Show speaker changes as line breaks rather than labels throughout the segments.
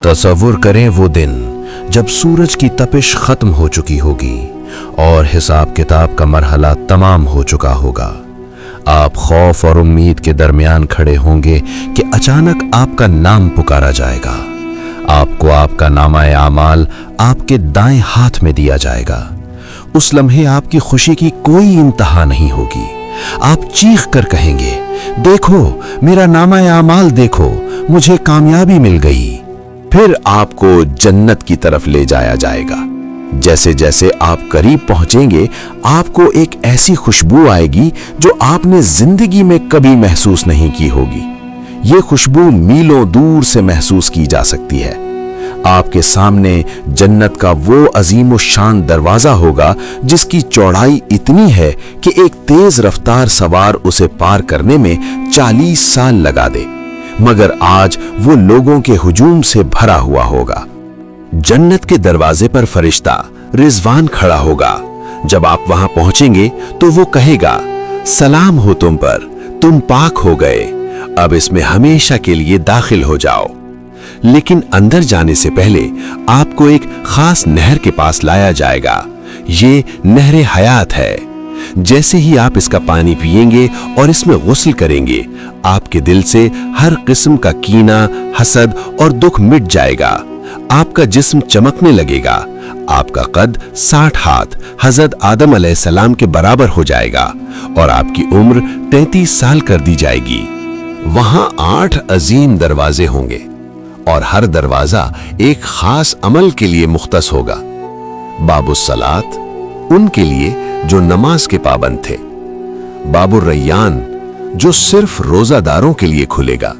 तसव्वुर करें वो दिन जब सूरज की तपिश खत्म हो चुकी होगी और हिसाब किताब का मरहला तमाम हो चुका होगा। आप खौफ और उम्मीद के दरमियान खड़े होंगे कि अचानक आपका नाम पुकारा जाएगा। आपको आपका नामा-ए आमाल आपके दाएं हाथ में दिया जाएगा। उस लम्हे आपकी खुशी की कोई इंतहा नहीं होगी। आप चीख कर कहेंगे, देखो मेरा नामा-ए आमाल देखो, मुझे कामयाबी मिल गई। फिर आपको जन्नत की तरफ ले जाया जाएगा। जैसे जैसे आप करीब पहुंचेंगे, आपको एक ऐसी खुशबू आएगी जो आपने जिंदगी में कभी महसूस नहीं की होगी। ये खुशबू मीलों दूर से महसूस की जा सकती है। आपके सामने जन्नत का वो अजीम शान दरवाजा होगा जिसकी चौड़ाई इतनी है कि एक तेज रफ्तार सवार उसे पार करने में 40 साल लगा दे, मगर आज वो लोगों के हुजूम से भरा हुआ होगा। जन्नत के दरवाजे पर फरिश्ता रिजवान खड़ा होगा। जब आप वहां पहुंचेंगे तो वो कहेगा, सलाम हो तुम पर, तुम पाक हो गए, अब इसमें हमेशा के लिए दाखिल हो जाओ। लेकिन अंदर जाने से पहले आपको एक खास नहर के पास लाया जाएगा। ये नहरे हयात है। जैसे ही आप इसका पानी पिएंगे और इसमें गुस्ल करेंगे, आपके दिल से हर किस्म का कीना, हसद और दुख मिट जाएगा। आपका जिस्म चमकने लगेगा। आपका कद 60 हाथ हजरत आदम अलैहिस्सलाम के बराबर हो जाएगा और आपकी उम्र 33 साल कर दी जाएगी। वहां 8 अजीम दरवाजे होंगे और हर दरवाजा एक खास अमल के लिए मुख्तस होगा। बाबुस सलात उनके लिए जो नमाज के पाबंद थे, बाबुर रैयान जो सिर्फ रोजादारों के लिए खुलेगा,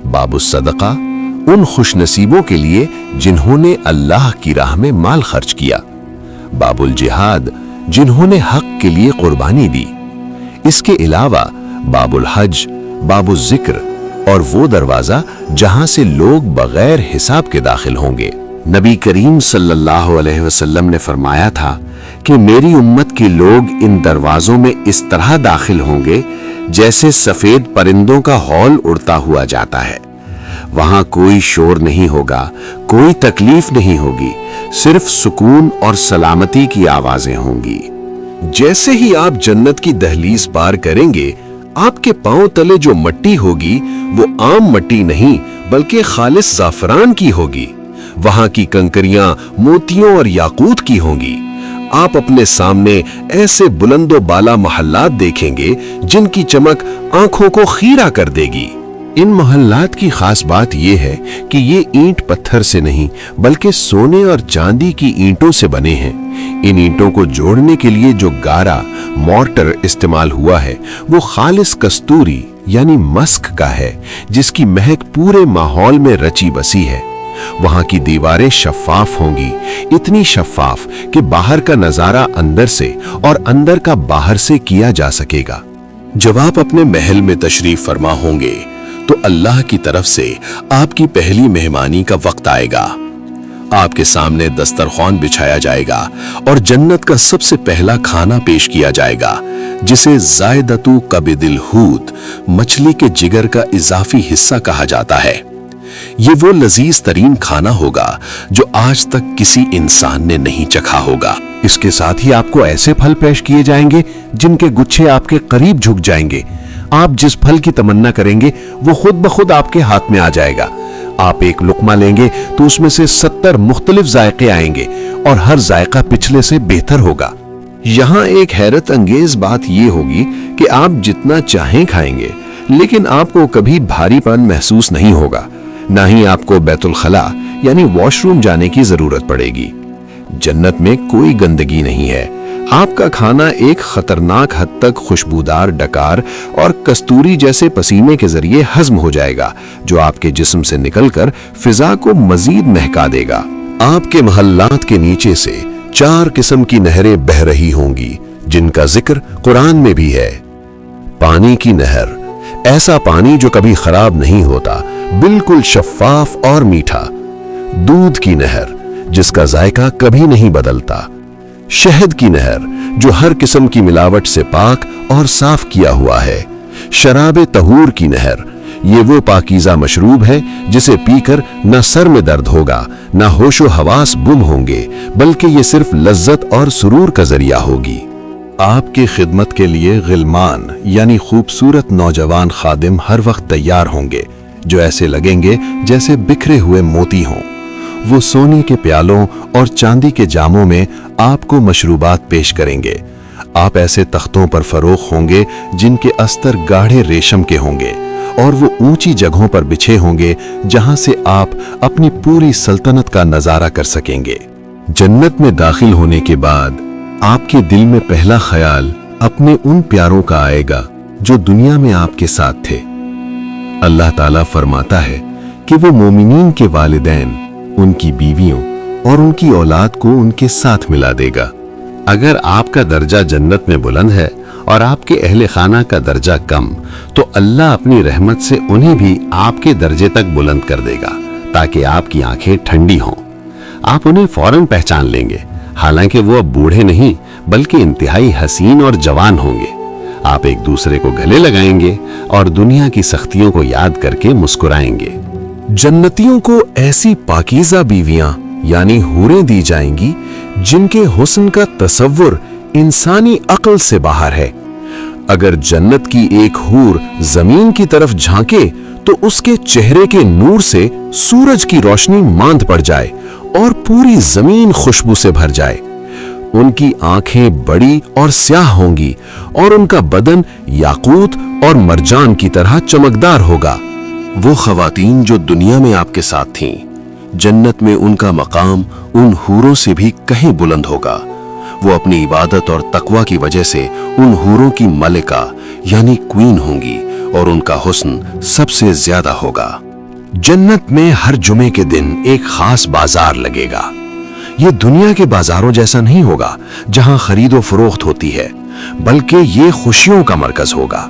बाबुस सदका उन खुशनसीबों के लिए जिन्होंने अल्लाह की राह में माल खर्च किया, बाबुल जिहाद जिन्होंने हक के लिए कुर्बानी दी। इसके अलावा बाबुल हज, बाबुल जिक्र और वो दरवाजा जहां से लोग बगैर हिसाब के दाखिल होंगे। नबी करीम सल्लल्लाहु अलैहि वसल्लम ने फरमाया था कि मेरी उम्मत के लोग इन दरवाजों में इस तरह दाखिल होंगे जैसे सफेद परिंदों का हौल उड़ता हुआ जाता है। वहां कोई शोर नहीं होगा, कोई तकलीफ नहीं होगी, सिर्फ सुकून और सलामती की आवाजें होंगी। जैसे ही आप जन्नत की दहलीज पार करेंगे, आपके पांव तले जो मट्टी होगी वो आम मट्टी नहीं बल्कि खालिस ज़ाफ़रान की होगी। वहां की कंकरियां मोतियों और याकूत की होंगी। आप अपने सामने ऐसे बुलंदो बाला महल्लात देखेंगे जिनकी चमक आंखों को खीरा कर देगी। इन महल्लात की खास बात यह है कि ये ईंट पत्थर से नहीं बल्कि सोने और चांदी की ईंटों से बने हैं। इन ईंटों को जोड़ने के लिए जो गारा मॉर्टर इस्तेमाल हुआ है वो खालिस कस्तूरी यानी मस्क का है, जिसकी महक पूरे माहौल में रची बसी है। वहां की दीवारें शफ़ाफ होंगी, इतनी शफ़ाफ कि बाहर का नजारा अंदर से और अंदर का बाहर से किया जा सकेगा। जब आप अपने महल में तशरीफ फरमा होंगे तो अल्लाह की तरफ से आपकी पहली मेहमानी का वक्त आएगा। आपके सामने दस्तरख्वान बिछाया जाएगा और जन्नत का सबसे पहला खाना पेश किया जाएगा, जिसे ज़ायदतु कबिदिल हूत, मछली के जिगर का इजाफी हिस्सा कहा जाता है। ये वो लजीज तरीन खाना होगा जो आज तक किसी इंसान ने नहीं चखा होगा। इसके साथ ही आपको ऐसे फल पेश किए जाएंगे जिनके गुच्छे आपके करीब झुक जाएंगे। आप जिस फल की तमन्ना करेंगे वो खुद ब खुद आपके हाथ में आ जाएगा। आप एक लुकमा लेंगे तो उसमें से 70 मुख्तलिफ जायके आएंगे और हर जायका पिछले से बेहतर होगा। यहाँ एक हैरत अंगेज बात यह होगी कि आप जितना चाहें खाएंगे, लेकिन आपको कभी भारीपन महसूस नहीं होगा। ना ही आपको बैतुल खला यानी वॉशरूम जाने की जरूरत पड़ेगी। जन्नत में कोई गंदगी नहीं है। आपका खाना एक खतरनाक हद तक खुशबूदार डकार और कस्तूरी जैसे पसीने के जरिए हजम हो जाएगा, जो आपके जिस्म से निकलकर फिजा को मजीद महका देगा। आपके महल्लात के नीचे से 4 किस्म की नहरें बह रही होंगी, जिनका जिक्र कुरान में भी है। पानी की नहर, ऐसा पानी जो कभी खराब नहीं होता, बिल्कुल शफाफ और मीठा। दूध की नहर, जिसका जायका कभी नहीं बदलता। शहद की नहर, जो हर किस्म की मिलावट से पाक और साफ किया हुआ है। शराबे तहूर की नहर, ये वो पाकीज़ा मशरूब है जिसे पीकर न सर में दर्द होगा, न होशो हवास गुम होंगे, बल्कि ये सिर्फ लज्जत और सुरूर का जरिया होगी। आपकी खिदमत के लिए गिलमान यानी खूबसूरत नौजवान खादिम हर वक्त तैयार होंगे, जो ऐसे लगेंगे जैसे बिखरे हुए मोती हों। वो सोने के प्यालों और चांदी के जामों में आपको मशरूबात पेश करेंगे। आप ऐसे तख्तों पर फरोख होंगे जिनके अस्तर गाढ़े रेशम के होंगे, और वो ऊंची जगहों पर बिछे होंगे जहां से आप अपनी पूरी सल्तनत का नजारा कर सकेंगे। जन्नत में दाखिल होने के बाद आपके दिल में पहला ख्याल अपने उन प्यारों का आएगा जो दुनिया में आपके साथ थे। अल्लाह ताला फरमाता है कि वो मोमिनीन के वालिदैन, उनकी बीवियों और उनकी औलाद को उनके साथ मिला देगा। अगर आपका दर्जा जन्नत में बुलंद है और आपके अहले खाना का दर्जा कम, तो अल्लाह अपनी रहमत से उन्हें भी आपके दर्जे तक बुलंद कर देगा, ताकि आपकी आंखें ठंडी हों। आप उन्हें फौरन पहचान लेंगे, हालांकि वो अब बूढ़े नहीं बल्कि इंतहाई हसीन और जवान होंगे। आप एक दूसरे को गले लगाएंगे और दुनिया की सख्तियों को याद करके मुस्कुराएंगे। जन्नतियों को ऐसी पाकीज़ा बीवियां यानी हूरें दी जाएंगी जिनके हुस्न का तसव्वुर इंसानी अक्ल से बाहर है। अगर जन्नत की एक हूर जमीन की तरफ झांके तो उसके चेहरे के नूर से सूरज की रोशनी मांद पड़ जाए और पूरी जमीन खुशबू से भर जाए। उनकी आंखें बड़ी और स्याह होंगी और उनका बदन याकूत और मरजान की तरह चमकदार होगा। वो खवातीन जो दुनिया में आपके साथ थीं, जन्नत में उनका मकाम उन हूरों से भी कहीं बुलंद होगा। वो अपनी इबादत और तकवा की वजह से उन हूरों की मलिका यानी क्वीन होंगी और उनका हुस्न सबसे ज्यादा होगा। जन्नत में हर जुमे के दिन एक खास बाजार लगेगा। ये दुनिया के बाजारों जैसा नहीं होगा जहां खरीदो फरोख्त होती है, बल्कि ये खुशियों का मरकज होगा।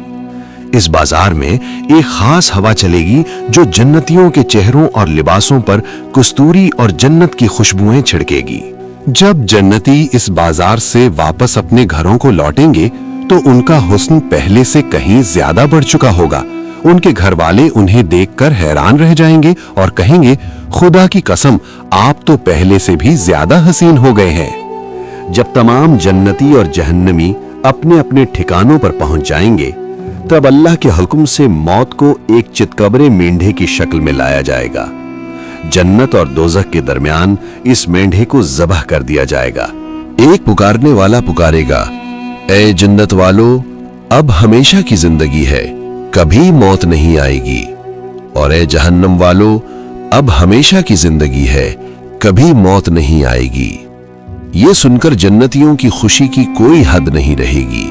इस बाजार में एक खास हवा चलेगी जो जन्नतियों के चेहरों और लिबासों पर कस्तूरी और जन्नत की खुशबुएं छिड़केगी। जब जन्नती इस बाजार से वापस अपने घरों को लौटेंगे तो उनका हुस्न पहले से कहीं ज्यादा बढ़ चुका होगा। उनके घर वाले उन्हें देखकर हैरान रह जाएंगे और कहेंगे, खुदा की कसम, आप तो पहले से भी ज्यादा हसीन हो गए हैं। जब तमाम जन्नती और जहन्नमी अपने अपने ठिकानों पर पहुंच जाएंगे, तब अल्लाह के हुक्म से मौत को एक चितकबरे मेंढे की शक्ल में लाया जाएगा। जन्नत और दोज़ख के दरमियान इस मेंढे को ज़बह कर दिया जाएगा। एक पुकारने वाला पुकारेगा, ए जन्नत वालों, अब हमेशा की जिंदगी है, कभी मौत नहीं आएगी। और ए जहन्नम वालों, अब हमेशा की जिंदगी है, कभी मौत नहीं आएगी। ये सुनकर जन्नतियों की खुशी की कोई हद नहीं रहेगी,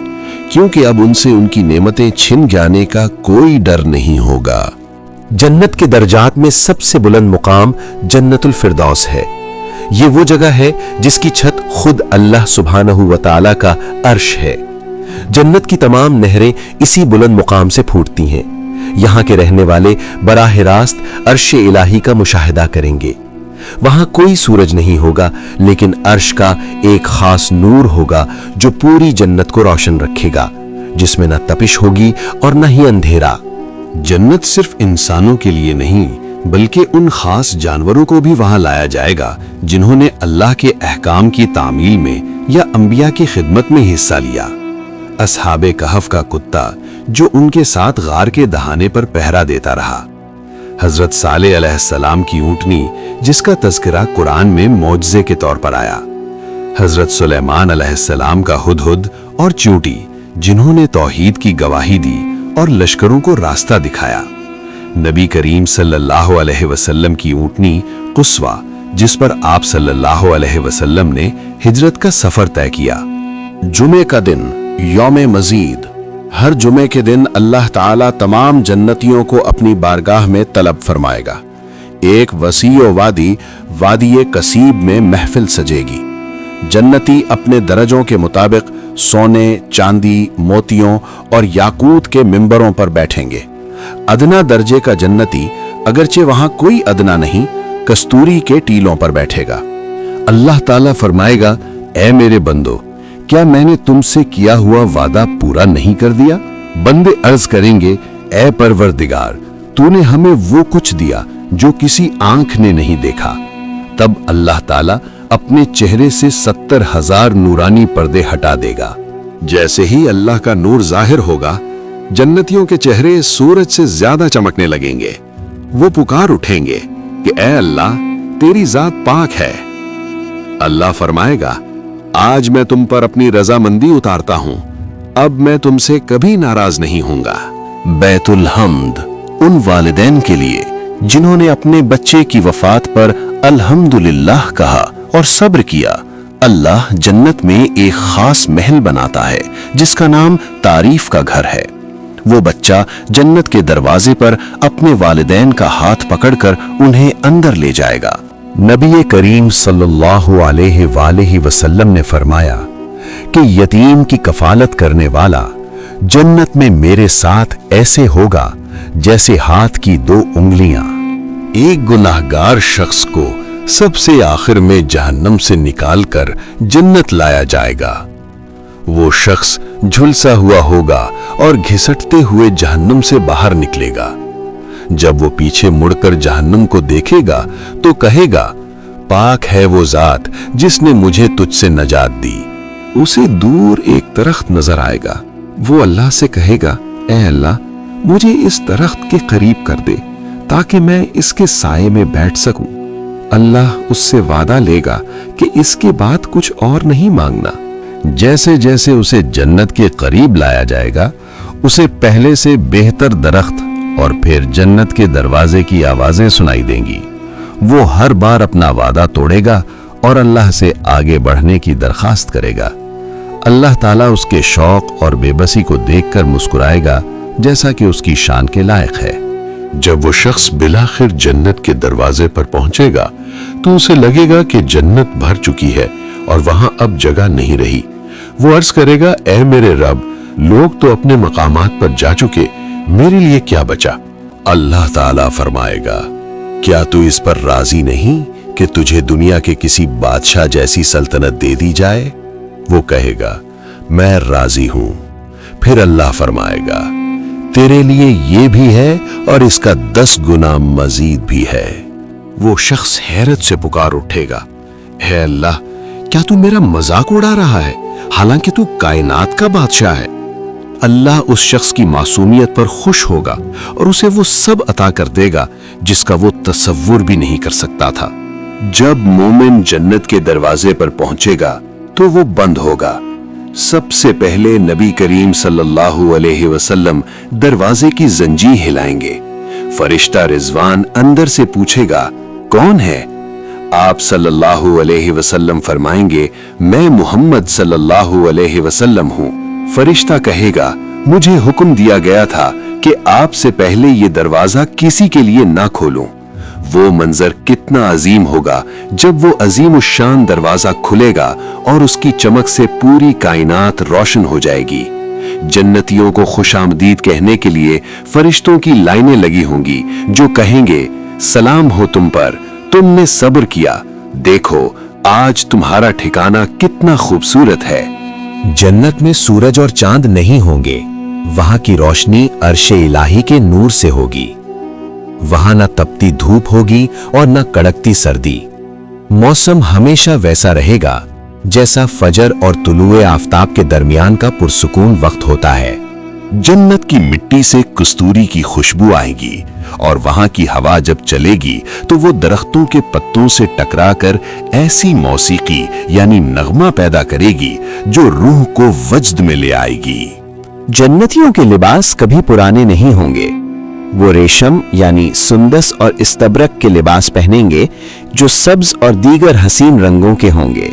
क्योंकि अब उनसे उनकी नेमतें छिन जाने का कोई डर नहीं होगा। जन्नत के दर्जात में सबसे बुलंद मुकाम जन्नतुल फिरदौस है। ये वो जगह है जिसकी छत खुद अल्लाह सुब्हानहू व तआला का अर्श है। जन्नत की तमाम नहरें इसी बुलंद मुकाम से फूटती हैं। यहाँ के रहने वाले बराह रास्त अर्श इलाही का मुशाहिदा करेंगे। वहां कोई सूरज नहीं होगा, लेकिन अर्श का एक खास नूर होगा जो पूरी जन्नत को रोशन रखेगा, जिसमें न तपिश होगी और न ही अंधेरा। जन्नत सिर्फ इंसानों के लिए नहीं, बल्कि उन खास जानवरों को भी वहां लाया जाएगा जिन्होंने अल्लाह के अहकाम की तामील में या अंबिया की खिदमत में हिस्सा लिया। असहाबे कहफ का कुत्ता जो उनके साथ गार के दहाने पर पहरा देता रहा, हजरत सालेह अलैहिस्सलाम की ऊंटनी जिसका तज़किरा कुरान में मौजज़े के तौर पर आया, हजरत सुलेमान अलैहिस्सलाम का हुदहुद और चींटी जिन्होंने तौहीद की गवाही दी और लश्करों को रास्ता दिखाया, नबी करीम सल्लल्लाहु अलैहि वसल्लम की ऊंटनी कुस्वा जिस पर आप सल्लल्लाहु अलैहि वसल्लम ने हिजरत का सफर तय किया। जुमे का दिन यौमे मजीद, हर जुमे के दिन अल्लाह ताला तमाम जन्नतियों को अपनी बारगाह में तलब फरमाएगा। एक वसीओ वादी कसीब में महफिल सजेगी। जन्नती अपने दरजों के मुताबिक सोने, चांदी, मोतियों और याकूत के मिंबरों पर बैठेंगे। अदना दर्जे का जन्नती, अगरचे वहां कोई अदना नहीं, कस्तूरी के टीलों पर बैठेगा। अल्लाह ताला फरमाएगा, ऐ मेरे बंदो, क्या मैंने तुमसे किया हुआ वादा पूरा नहीं कर दिया? बंदे अर्ज करेंगे, ऐ परवरदिगार,
तूने हमें वो कुछ दिया जो किसी आंख ने नहीं देखा। तब अल्लाह ताला अपने चेहरे से 70,000 नूरानी पर्दे हटा देगा। जैसे ही अल्लाह का नूर जाहिर होगा, जन्नतियों के चेहरे सूरज से ज्यादा चमकने लगेंगे। वो पुकार उठेंगे कि ऐ अल्लाह, तेरी जात पाक है। अल्लाह फरमाएगा, आज मैं तुम पर अपनी रजामंदी उतारता हूं, अब मैं तुमसे कभी नाराज नहीं होऊंगा। बैतुल हम्द उन वालिदैन के लिए जिन्होंने अपने बच्चे की वफात पर अल्हम्दुलिल्लाह कहा और सब्र किया। अल्लाह जन्नत में एक खास महल बनाता है जिसका नाम तारीफ का घर है। वो बच्चा जन्नत के दरवाजे पर अपने वालिदैन का हाथ पकड़कर उन्हें अंदर ले जाएगा।
नबी करीम सल्लल्लाहु अलैहि वसल्लम ने फरमाया कि यतीम की कफालत करने वाला जन्नत में मेरे साथ ऐसे होगा जैसे हाथ की 2 उंगलियां। एक गुनाहगार शख्स को सबसे आखिर में जहन्नम से निकालकर जन्नत लाया जाएगा। वो शख्स झुलसा हुआ होगा और घिसटते हुए जहन्नम से बाहर निकलेगा। जब वो पीछे मुड़कर जहन्नम को देखेगा तो कहेगा, पाक है वो जात जिसने मुझे तुझसे नजात दी। उसे दूर एक दरख्त नजर आएगा। वो अल्लाह से कहेगा, ऐ अल्लाह, मुझे इस दरख्त के करीब कर दे ताकि मैं इसके साये में बैठ सकूं। अल्लाह उससे वादा लेगा कि इसके बाद कुछ और नहीं मांगना। जैसे जैसे उसे जन्नत के करीब लाया जाएगा, उसे पहले से बेहतर दरख्त और फिर जन्नत के दरवाजे की आवाजें सुनाई देंगी। वो हर बार अपना वादा तोड़ेगा और अल्लाह से आगे बढ़ने की दरखास्त करेगा। अल्लाह ताला उसके शौक और बेबसी को देखकर मुस्कुराएगा जैसा कि उसकी शान के लायक है।
जब वो शख्स बिलाखिर जन्नत के दरवाजे पर पहुंचेगा तो उसे लगेगा कि जन्नत भर चुकी है और वहां अब जगह नहीं रही। वो अर्ज करेगा, ऐ मेरे रब, लोग तो अपने मकामात पर जा चुके, मेरे लिए क्या बचा? अल्लाह ताला फरमाएगा, क्या तू इस पर राजी नहीं कि तुझे दुनिया के किसी बादशाह जैसी सल्तनत दे दी जाए? वो कहेगा, मैं राजी हूं। फिर अल्लाह फरमाएगा, तेरे लिए ये भी है और इसका 10 गुना मजीद भी है। वो शख्स हैरत से पुकार उठेगा, है अल्लाह, क्या तू मेरा मजाक उड़ा रहा है? हालांकि तू कायनात का बादशाह है। अल्लाह उस शख्स की मासूमियत पर खुश होगा और उसे वो सब अता कर देगा जिसका वो तसव्वुर भी नहीं कर सकता था। जब मोमिन जन्नत के दरवाजे पर पहुंचेगा तो वो बंद होगा। सबसे पहले नबी करीम सल्लल्लाहु अलैहि वसल्लम दरवाजे की जंजीर हिलाएंगे। फरिश्ता रिजवान अंदर से पूछेगा, कौन है? आप सल्लल्लाहु अलैहि वसल्लम फरमाएंगे, मैं मोहम्मद सल्लल्लाहु अलैहि वसल्लम हूं। फरिश्ता कहेगा, मुझे हुक्म दिया गया था कि आपसे पहले ये दरवाजा किसी के लिए ना खोलूं। वो मंजर कितना अजीम होगा जब वो अजीम शान दरवाजा खुलेगा और उसकी चमक से पूरी कायनात रोशन हो जाएगी। जन्नतियों को खुशामदीद कहने के लिए फरिश्तों की लाइनें लगी होंगी जो कहेंगे, सलाम हो तुम पर, तुमने सब्र किया, देखो आज तुम्हारा ठिकाना कितना खूबसूरत है।
जन्नत में सूरज और चांद नहीं होंगे, वहां की रोशनी अर्शे इलाही के नूर से होगी। वहां न तपती धूप होगी और न कड़कती सर्दी। मौसम हमेशा वैसा रहेगा जैसा फजर और तुलुए आफताब के दरमियान का पुरसुकून वक्त होता है।
जन्नत की मिट्टी से कस्तूरी की खुशबू आएगी और वहां की हवा जब चलेगी तो वो दरख्तों के पत्तों से टकराकर ऐसी मौसीकी यानी नगमा पैदा करेगी जो रूह को वजद में ले आएगी।
जन्नतियों के लिबास कभी पुराने नहीं होंगे। वो रेशम यानी सुंदस और इस्तबरक के लिबास पहनेंगे जो सब्ज और दीगर हसीन रंगों के होंगे।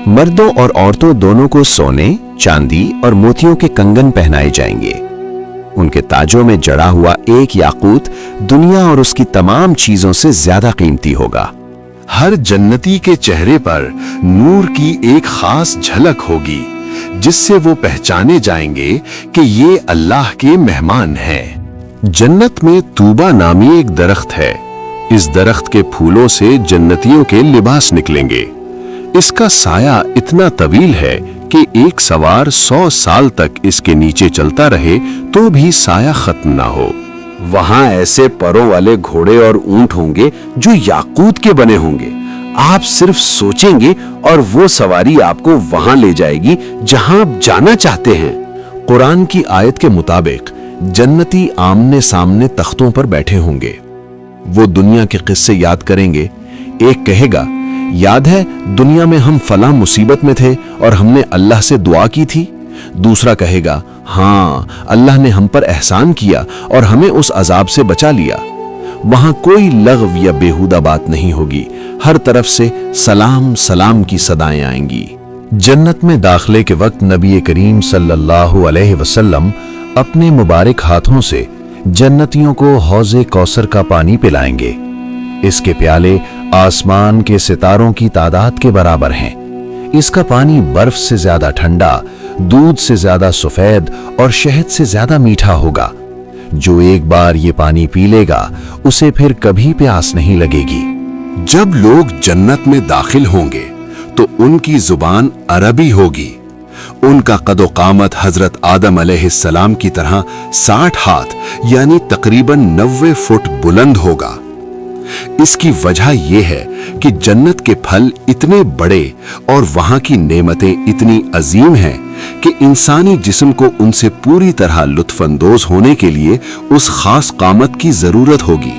मर्दों और औरतों दोनों को सोने, चांदी और मोतियों के कंगन पहनाए जाएंगे। उनके ताजों में जड़ा हुआ एक याकूत दुनिया और उसकी तमाम चीजों से ज्यादा कीमती होगा।
हर जन्नती के चेहरे पर नूर की एक खास झलक होगी जिससे वो पहचाने जाएंगे कि ये अल्लाह के मेहमान हैं। जन्नत में तूबा नामी एक दरख्त है। इस दरख्त के फूलों से जन्नतियों के लिबास निकलेंगे। इसका साया इतना तवील है कि एक सवार 100 साल तक इसके नीचे चलता रहे तो भी साया खत्म ना हो।
वहां ऐसे परों वाले घोड़े और ऊंट होंगे जो याकूत के बने होंगे। आप सिर्फ सोचेंगे और वो सवारी आपको वहां ले जाएगी जहां आप जाना चाहते हैं।
कुरान की आयत के मुताबिक जन्नती आमने सामने तख्तों पर बैठे होंगे। वो दुनिया के किस्से याद करेंगे। एक कहेगा, याद है दुनिया में हम फला मुसीबत में थे और हमने अल्लाह से दुआ की थी। दूसरा कहेगा, हाँ अल्लाह ने हम पर एहसान किया और हमें उस अजाब से बचा लिया। वहां कोई लग़व या बेहुदा बात नहीं होगी। हर तरफ से सलाम सलाम की सदाएं आएंगी। जन्नत में दाखिले के वक्त नबी करीम सल्लल्लाहु अलैहि वसल्लम अपने मुबारक हाथों से जन्नतियों को हौज़े कौसर का पानी पिलाएंगे। इसके प्याले आसमान के सितारों की तादाद के बराबर हैं। इसका पानी बर्फ से ज्यादा ठंडा, दूध से ज्यादा सफेद और शहद से ज्यादा मीठा होगा। जो एक बार ये पानी पी लेगा उसे फिर कभी प्यास नहीं लगेगी।
जब लोग जन्नत में दाखिल होंगे तो उनकी जुबान अरबी होगी। उनका कदो कामत हजरत आदम अलैहिस्सलाम की तरह 60 हाथ यानी तकरीबन 90 फुट बुलंद होगा। इसकी वजह यह है कि जन्नत के फल इतने बड़े और वहां की नेमतें इतनी अजीम हैं कि इंसानी जिस्म को उनसे पूरी तरह लुत्फानंदोज होने के लिए उस खास कामत की जरूरत होगी।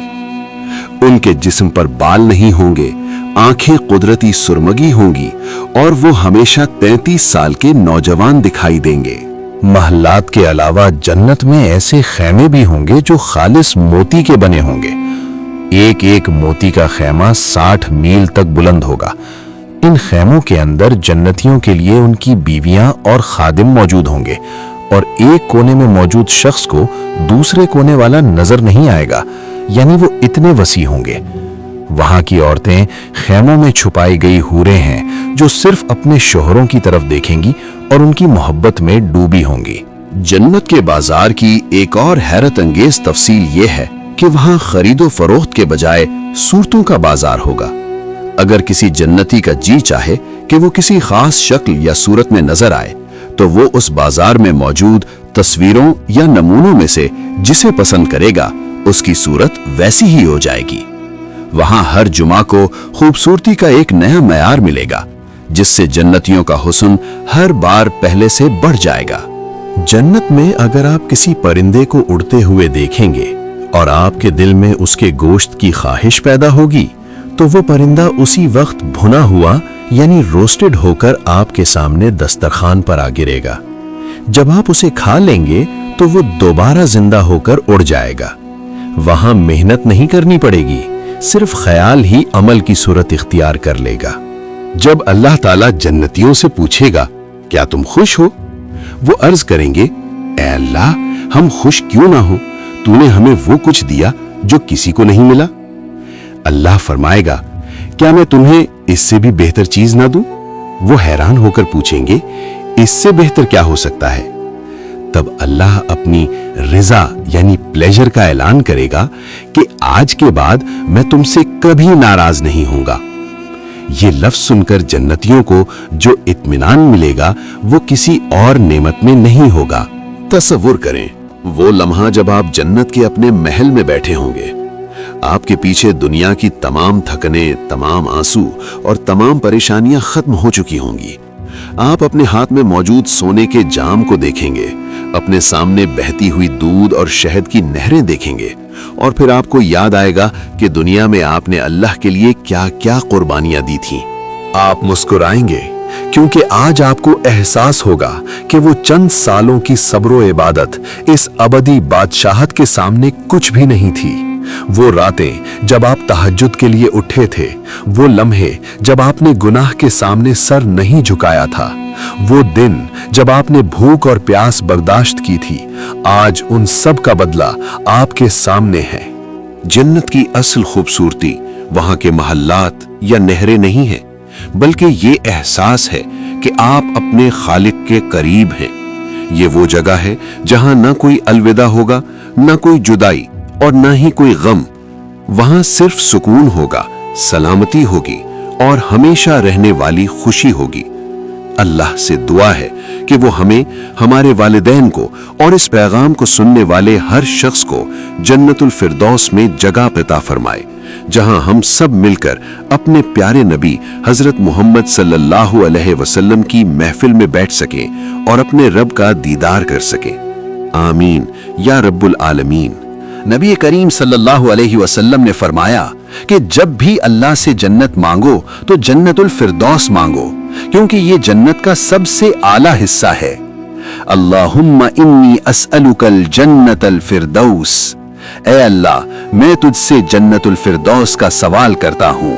उनके जिस्म पर बाल नहीं होंगे, आंखें कुदरती सुरमगी होंगी और वो हमेशा 33 साल के नौजवान दिखाई देंगे।
महल्लात के अलावा जन्नत में ऐसे खैमे भी होंगे जो खालिस मोती के बने होंगे। एक एक मोती का खैमा 60 मील तक बुलंद होगा। इन खैमों के अंदर जन्नतियों के लिए उनकी बीवियां और खादिम मौजूद होंगे और एक कोने में मौजूद शख्स को दूसरे कोने वाला नजर नहीं आएगा, यानी वो इतने वसी होंगे। वहां की औरतें खैमों में छुपाई गई हूरें हैं जो सिर्फ अपने शोहरों की तरफ देखेंगी और उनकी मोहब्बत में डूबी होंगी।
जन्नत के बाजार की एक और हैरत अंगेज तफसील ये है कि वहां खरीदो फरोख्त के बजाय सूरतों का बाजार होगा। अगर किसी जन्नती का जी चाहे कि वो किसी खास शक्ल या सूरत में नजर आए तो वो उस बाजार में मौजूद तस्वीरों या नमूनों में से जिसे पसंद करेगा उसकी सूरत वैसी ही हो जाएगी। वहां हर जुमा को खूबसूरती का एक नया मयार मिलेगा जिससे जन्नतियों का हुस्न हर बार पहले से बढ़ जाएगा।
जन्नत में अगर आप किसी परिंदे को उड़ते हुए देखेंगे और आपके दिल में उसके गोश्त की ख्वाहिश पैदा होगी तो वो परिंदा उसी वक्त भुना हुआ यानी रोस्टेड होकर आपके सामने दस्तरखान पर आ गिरेगा। जब आप उसे खा लेंगे तो वो दोबारा जिंदा होकर उड़ जाएगा। वहां मेहनत नहीं करनी पड़ेगी, सिर्फ ख्याल ही अमल की सूरत इख्तियार कर लेगा।
जब अल्लाह ताला जन्नतियों से पूछेगा, क्या तुम खुश हो? वो अर्ज करेंगे, ए अल्लाह, हम खुश क्यों ना हो? तूने हमें वो कुछ दिया जो किसी को नहीं मिला। अल्लाह फरमाएगा, क्या मैं तुम्हें इससे भी बेहतर चीज ना दूं? वो हैरान होकर पूछेंगे, इससे बेहतर क्या हो सकता है? तब अल्लाह अपनी रिजा यानी प्लेजर का ऐलान करेगा कि आज के बाद मैं तुमसे कभी नाराज नहीं होऊंगा। ये लफ्ज सुनकर जन्नतियों को जो इत्मीनान मिलेगा वो किसी और नेमत में नहीं होगा।
तसव्वुर करें वो लम्हा जब आप जन्नत के अपने महल में बैठे होंगे। आपके पीछे दुनिया की तमाम थकने, तमाम आंसू और तमाम परेशानियां खत्म हो चुकी होंगी। आप अपने हाथ में मौजूद सोने के जाम को देखेंगे, अपने सामने बहती हुई दूध और शहद की नहरें देखेंगे और फिर आपको याद आएगा कि दुनिया में आपने अल्लाह के लिए क्या क्या कुर्बानियां दी थीं। आप मुस्कुराएंगे क्योंकि आज आपको एहसास होगा कि वो चंद सालों की सब्र इबादत इस अबदी बादशाहत के सामने कुछ भी नहीं थी। वो रातें जब आप तहज्जुद के लिए उठे थे, वो लम्हे जब आपने गुनाह के सामने सर नहीं झुकाया था, वो दिन जब आपने भूख और प्यास बर्दाश्त की थी, आज उन सब का बदला आपके सामने है। जन्नत की असल खूबसूरती वहां के महल्लात या नहरें नहीं है, बल्कि ये एहसास है कि आप अपने खालिक के करीब हैं। ये वो जगह है जहां ना कोई अलविदा होगा, ना कोई जुदाई और ना ही कोई गम। वहां सिर्फ सुकून होगा, सलामती होगी और हमेशा रहने वाली खुशी होगी।
अल्लाह से दुआ है कि वो हमें, हमारे वालिदैन को और इस पैगाम को सुनने वाले हर शख्स को जन्नतुल फिरदौस में जगह अता फरमाए, जहां हम सब मिलकर अपने प्यारे नबी हजरत मोहम्मद सल्लल्लाहु अलैहि वसल्लम की महफिल में बैठ सकें और अपने रब का दीदार कर सकें। आमीन या रब्बुल आलमीन।
नबी करीम सल्लल्लाहु अलैहि वसल्लम ने फरमाया कि जब भी अल्लाह से जन्नत मांगो तो जन्नतुल फिरदौस मांगो, क्योंकि ये जन्नत का सबसे आला हिस्सा है। अल्लाहुम्मा इन्नी अस्अलुकल जन्नतल फिरदौस, ऐ अल्लाह मैं तुझसे जन्नतुल फिरदौस का सवाल करता हूँ।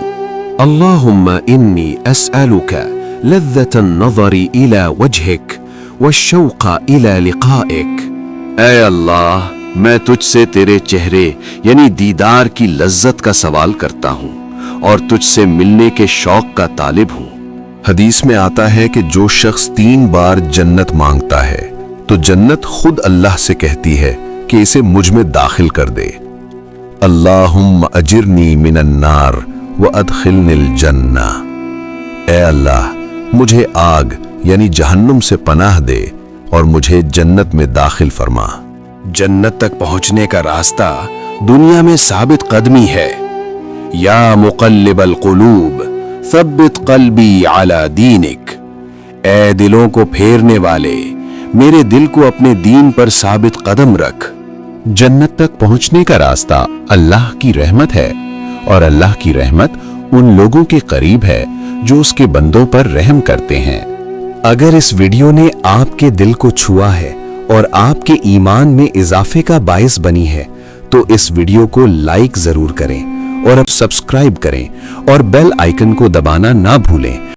अल्लाहुम्मा इन्नी अस्अलुका लज़्ज़तन नज़री इला वजहिक वश्शौक़ा इला लिक़ाइक। ऐ अल्लाह मैं तुझसे तेरे चेहरे यानी दीदार की लज्जत का सवाल करता हूँ और तुझसे मिलने के शौक का तालिब हूँ।
हदीस में आता है कि जो शख्स 3 बार जन्नत मांगता है तो जन्नत खुद अल्लाह से कहती है कि इसे मुझ में दाखिल कर दे। अल्लाहुम्मा अजिरनी मिनन नार व अदखिलनिल जन्ना। ऐ अल्लाह मुझे आग यानी जहन्नुम से पनाह दे और मुझे जन्नत में दाखिल फरमा। जन्नत तक पहुंचने का रास्ता दुनिया में साबित कदमी है। या मुक़ल्लिबल क़ुलूब सब्बित क़ल्बी अला दीनिक। ऐ दिलों को फेरने वाले, मेरे दिल को अपने दीन पर साबित कदम रख। जन्नत तक पहुंचने का रास्ता अल्लाह की रहमत है और अल्लाह की रहमत उन लोगों के करीब है जो उसके बंदों पर रहम करते हैं। अगर इस वीडियो ने आपके दिल को छुआ है और आपके ईमान में इजाफे का बायस बनी है तो इस वीडियो को लाइक जरूर करें और अब सब्सक्राइब करें और बेल आइकन को दबाना ना भूलें।